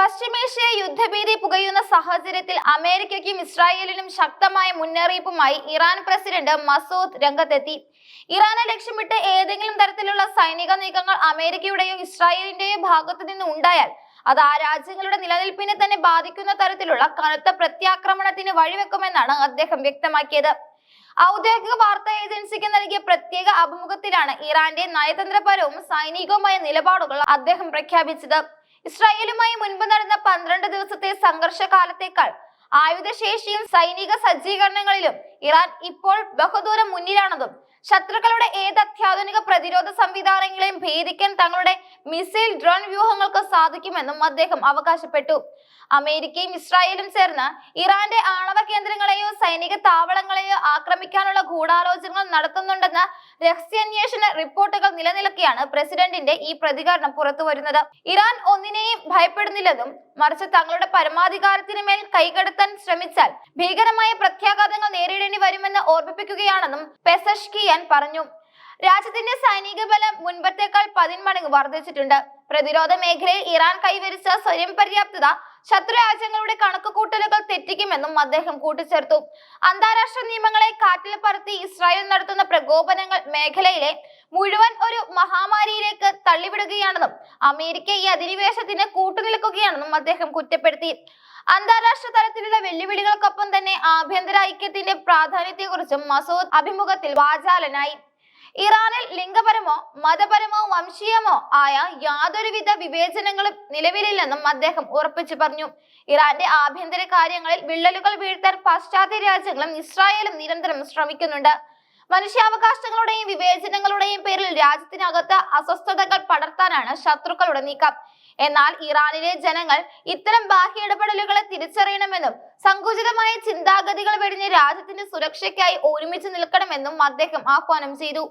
പശ്ചിമേഷ്യ യുദ്ധഭീതി പുകയുന്ന സാഹചര്യത്തിൽ അമേരിക്കയ്ക്കും ഇസ്രായേലിനും ശക്തമായ മുന്നറിയിപ്പുമായി ഇറാൻ പ്രസിഡന്റ് മസൂദ് രംഗത്തെത്തി. ഇറാനെ ലക്ഷ്യമിട്ട് ഏതെങ്കിലും തരത്തിലുള്ള സൈനിക നീക്കങ്ങൾ അമേരിക്കയുടെയോ ഇസ്രായേലിന്റെയോ ഭാഗത്തു നിന്ന് ഉണ്ടായാൽ അത് ആ രാജ്യങ്ങളുടെ നിലനിൽപ്പിനെ തന്നെ ബാധിക്കുന്ന തരത്തിലുള്ള കനത്ത പ്രത്യാക്രമണത്തിന് വഴിവെക്കുമെന്നാണ് അദ്ദേഹം വ്യക്തമാക്കിയത്. ഔദ്യോഗിക വാർത്താ ഏജൻസിക്ക് നൽകിയ പ്രത്യേക അഭിമുഖത്തിലാണ് ഇറാന്റെ നയതന്ത്രപരവും സൈനികവുമായ നിലപാടുകൾ അദ്ദേഹം പ്രഖ്യാപിച്ചത്. ഇസ്രായേലുമായി മുൻപ് നടന്ന 12 ദിവസത്തെ സംഘർഷകാലത്തേക്കാൾ ആയുധശേഷിയും സൈനിക സജ്ജീകരണങ്ങളിലും ഇറാൻ ഇപ്പോൾ ബഹുദൂരം മുന്നിലാണെന്നും ശത്രുക്കളുടെ ഏത് അത്യാധുനിക പ്രതിരോധ സംവിധാനങ്ങളെയും ഭേദിക്കാൻ തങ്ങളുടെ മിസൈൽ ഡ്രോൺ വ്യൂഹങ്ങൾക്ക് സാധിക്കുമെന്നും അദ്ദേഹം അവകാശപ്പെട്ടു. അമേരിക്കയും ഇസ്രായേലും ചേർന്ന് ഇറാന്റെ ആണവ കേന്ദ്രങ്ങളെയോ സൈനിക താവളങ്ങളെയോ ആക്രമിക്കാനുള്ള ഗൂഢാലോചനകൾ നടത്തുന്നുണ്ടെന്ന രഹസ്യാന്വേഷണ റിപ്പോർട്ടുകൾ നിലനിൽക്കെയാണ് പ്രസിഡന്റിന്റെ ഈ പ്രതികരണം പുറത്തുവരുന്നത്. ഇറാൻ ഒന്നിനെയും ഭയപ്പെടുന്നില്ലെന്നും മറിച്ച് തങ്ങളുടെ പരമാധികാരത്തിന് മേൽ കൈകടത്താൻ ശ്രമിച്ചാൽ ഭീകരമായ പ്രത്യാഘാതങ്ങൾ നേരിടേണ്ടി വരുമെന്ന് ഓർമ്മിപ്പിക്കുകയാണെന്നും പെസഷ്കിയാൻ പറഞ്ഞു. രാജ്യത്തിന്റെ സൈനിക ബലം മുൻപത്തേക്കാൾ 10 മടങ്ങ് വർദ്ധിച്ചിട്ടുണ്ട്. പ്രതിരോധ മേഖലയിൽ ഇറാൻ കൈവരിച്ച സ്വയം പര്യാപ്തത ശത്രു രാജ്യങ്ങളുടെ കണക്കുകൂട്ടലുകൾ തെറ്റിക്കുമെന്നും അദ്ദേഹം കൂട്ടിച്ചേർത്തു. അന്താരാഷ്ട്ര നിയമങ്ങളെ കാറ്റിൽ പറത്തി ഇസ്രായേൽ നടത്തുന്ന പ്രകോപനങ്ങൾ മേഖലയിലെ മുഴുവൻ ഒരു മഹാമാരിയിലേക്ക് തള്ളിവിടുകയാണെന്നും അമേരിക്ക ഈ അധിനിവേശത്തിന് കൂട്ടുനിൽക്കുകയാണെന്നും അദ്ദേഹം കുറ്റപ്പെടുത്തി. അന്താരാഷ്ട്ര തലത്തിലുള്ള വെല്ലുവിളികൾക്കൊപ്പം തന്നെ ആഭ്യന്തര ഐക്യത്തിന്റെ പ്രാധാന്യത്തെക്കുറിച്ചും മസൂദ് അഭിമുഖത്തിൽ വാചാലനായി. ഇറാനിൽ ലിംഗപരമോ മതപരമോ വംശീയമോ ആയ യാതൊരുവിധ വിവേചനങ്ങളും നിലവിലില്ലെന്നും അദ്ദേഹം ഉറപ്പിച്ചു പറഞ്ഞു. ഇറാന്റെ ആഭ്യന്തര കാര്യങ്ങളിൽ വിള്ളലുകൾ വീഴ്ത്താൻ പാശ്ചാത്യ രാജ്യങ്ങളും ഇസ്രായേലും നിരന്തരം ശ്രമിക്കുന്നുണ്ട്. മനുഷ്യാവകാശങ്ങളുടെയും വിവേചനങ്ങളുടെയും പേരിൽ രാജ്യത്തിനകത്ത് അസ്വസ്ഥതകൾ പടർത്താനാണ് ശത്രുക്കളുടെ നീക്കം. എന്നാൽ ഇറാനിലെ ജനങ്ങൾ ഇത്തരം ബാഹ്യ ഇടപെടലുകളെ തിരിച്ചറിയണമെന്നും സങ്കുചിതമായ ചിന്താഗതികൾ വെടിഞ്ഞ് രാജ്യത്തിന്റെ സുരക്ഷയ്ക്കായി ഒരുമിച്ച് നിൽക്കണമെന്നും അദ്ദേഹം ആഹ്വാനം ചെയ്തു.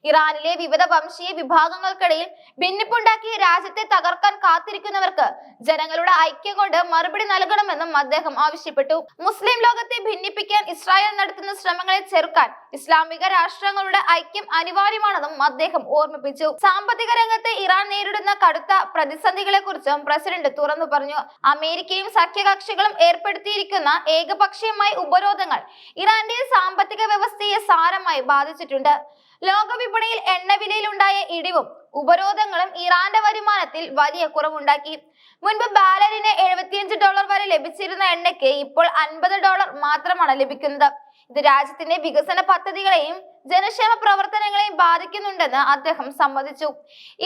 ഇറാനിലെ വിവിധ വംശീയ വിഭാഗങ്ങൾക്കിടയിൽ ഭിന്നിപ്പുണ്ടാക്കി രാജ്യത്തെ തകർക്കാൻ കാത്തിരിക്കുന്നവർക്ക് ജനങ്ങളുടെ ഐക്യം കൊണ്ട് മറുപടി നൽകണമെന്നും അദ്ദേഹം ആവശ്യപ്പെട്ടു. മുസ്ലിം ലോകത്തെ ഭിന്നിപ്പിക്കാൻ ഇസ്രായേൽ നടത്തുന്ന ശ്രമങ്ങളെ ചെറുക്കാൻ ഇസ്ലാമിക രാഷ്ട്രങ്ങളുടെ ഐക്യം അനിവാര്യമാണെന്നും അദ്ദേഹം ഓർമ്മിപ്പിച്ചു. സാമ്പത്തിക രംഗത്ത് ഇറാൻ നേരിടുന്ന കടുത്ത പ്രതിസന്ധികളെ കുറിച്ചും പ്രസിഡന്റ് തുറന്നു പറഞ്ഞു. അമേരിക്കയും സഖ്യകക്ഷികളും ഏർപ്പെടുത്തിയിരിക്കുന്ന ഏകപക്ഷീയമായ ഉപരോധങ്ങൾ ഇറാന്റെ സാമ്പത്തിക വ്യവസ്ഥയെ സാരമായി ബാധിച്ചിട്ടുണ്ട്. ലോകവിപണിയിൽ എണ്ണവിലയിലുണ്ടായ ഇടിവും ഉപരോധങ്ങളും ഇറാന്റെ വരുമാനത്തിൽ വലിയ കുറവുണ്ടാക്കി. മുൻപ് ബാരലിന് $75 വരെ ലഭിച്ചിരുന്ന എണ്ണയ്ക്ക് ഇപ്പോൾ $50 മാത്രമാണ് ലഭിക്കുന്നത്. ഇത് രാജ്യത്തിന്റെ വികസന പദ്ധതികളെയും ജനക്ഷേമ പ്രവർത്തനങ്ങളെയും ബാധിക്കുന്നുണ്ടെന്ന് അദ്ദേഹം സമ്മതിച്ചു.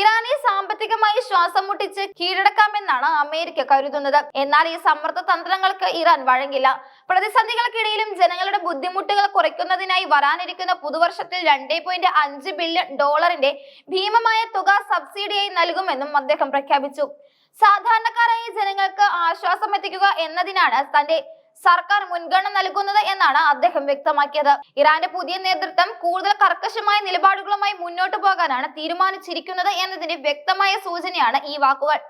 ഇറാനെ സാമ്പത്തികമായി ശ്വാസം മുട്ടിച്ച് കീഴടക്കാമെന്നാണ് അമേരിക്ക കരുതുന്നത്. എന്നാൽ ഈ സമ്മർദ്ദ തന്ത്രങ്ങൾക്ക് ഇറാൻ വഴങ്ങില്ല. പ്രതിസന്ധികൾക്കിടയിലും ജനങ്ങളുടെ ബുദ്ധിമുട്ടുകൾ കുറയ്ക്കുന്നതിനായി വരാനിരിക്കുന്ന പുതുവർഷത്തിൽ $2.5 ബില്യൺ ഭീമമായ തുക സബ്സിഡിയായി നൽകുമെന്നും അദ്ദേഹം പ്രഖ്യാപിച്ചു. സാധാരണക്കാരായ ജനങ്ങൾക്ക് ആശ്വാസം എത്തിക്കുക എന്നതിനാണ് തന്റെ സർക്കാർ മുൻഗണന നൽകുന്നത് എന്നാണ് അദ്ദേഹം വ്യക്തമാക്കിയത്. ഇറാന്റെ പുതിയ നേതൃത്വം കൂടുതൽ കർക്കശമായ നിലപാടുകളുമായി മുന്നോട്ടു പോകാനാണ് തീരുമാനിച്ചിരിക്കുന്നത് എന്നതിന്റെ വ്യക്തമായ സൂചനയാണ് ഈ വാക്കുകൾ.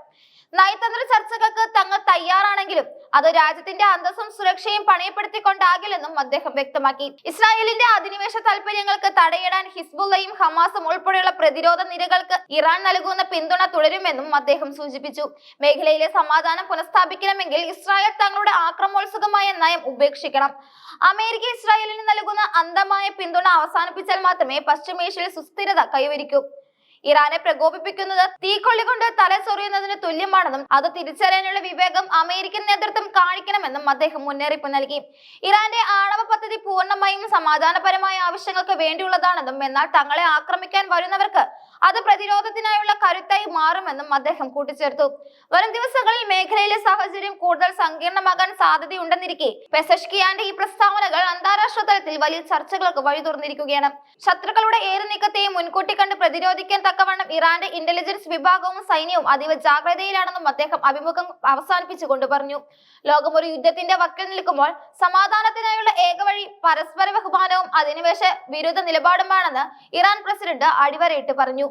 നയതന്ത്ര ചർച്ചകൾക്ക് തങ്ങൾ തയ്യാറാണെങ്കിലും അത് രാജ്യത്തിന്റെ അന്തസ്സും സുരക്ഷയും പണയപ്പെടുത്തിക്കൊണ്ടാകില്ലെന്നും അദ്ദേഹം വ്യക്തമാക്കി. ഇസ്രായേലിന്റെ അധിനിവേശ താൽപര്യങ്ങൾക്ക് തടയിടാൻ ഹിസ്ബുള്ളയും ഹമാസും ഉൾപ്പെടെയുള്ള പ്രതിരോധ നിരകൾക്ക് ഇറാൻ നൽകുന്ന പിന്തുണ തുടരുമെന്നും അദ്ദേഹം സൂചിപ്പിച്ചു. മേഖലയിലെ സമാധാനം പുനഃസ്ഥാപിക്കണമെങ്കിൽ ഇസ്രായേൽ തങ്ങളുടെ ആക്രമണോത്സുകമായ നയം ഉപേക്ഷിക്കണം. അമേരിക്ക ഇസ്രായേലിന് നൽകുന്ന അന്ധമായ പിന്തുണ അവസാനിപ്പിച്ചാൽ മാത്രമേ പശ്ചിമേഷ്യയിൽ സുസ്ഥിരത കൈവരിക്കൂ. ഇറാനെ പ്രകോപിപ്പിക്കുന്നത് തീക്കൊള്ളികൊണ്ട് തല ചൊറിയുന്നതിന് തുല്യമാണെന്നും അത് തിരിച്ചറിയാനുള്ള വിവേകം അമേരിക്കൻ നേതൃത്വം കാണിക്കണമെന്നും അദ്ദേഹം മുന്നറിയിപ്പ് നൽകി. ഇറാന്റെ ആണവ പദ്ധതി പൂർണ്ണമായും സമാധാനപരമായ ആവശ്യങ്ങൾക്ക് വേണ്ടിയുള്ളതാണെന്നും എന്നാൽ തങ്ങളെ ആക്രമിക്കാൻ വരുന്നവർക്ക് അത് പ്രതിരോധത്തിനായുള്ള കരുത്തായി മാറുമെന്നും അദ്ദേഹം കൂട്ടിച്ചേർത്തു. വരും ദിവസങ്ങളിൽ മേഖലയിലെ സാഹചര്യം കൂടുതൽ സങ്കീർണമാകാൻ സാധ്യതയുണ്ടെന്നിരിക്കെ പെസഷ്കിയാന്റെ ഈ പ്രസ്താവനകൾ അന്താരാഷ്ട്ര തലത്തിൽ വലിയ ചർച്ചകൾക്ക് വഴി തുറന്നിരിക്കുകയാണ്. ശത്രുക്കളുടെ ഏത് നീക്കത്തെയും മുൻകൂട്ടി കണ്ട് പ്രതിരോധിക്കാൻ തക്കവണ്ണം ഇറാന്റെ ഇന്റലിജൻസ് വിഭാഗവും സൈന്യവും അതീവ ജാഗ്രതയിലാണെന്നും അദ്ദേഹം അഭിമുഖം അവസാനിപ്പിച്ചുകൊണ്ട് പറഞ്ഞു. ലോകം ഒരു യുദ്ധത്തിന്റെ വക്കിൽ നിൽക്കുമ്പോൾ സമാധാനത്തിനായുള്ള ഏക വഴി പരസ്പര ബഹുമാനവും അധിനിവേശ വിരുദ്ധ നിലപാടുമാണെന്ന് ഇറാൻ പ്രസിഡന്റ് അടിവരയിട്ട് പറഞ്ഞു.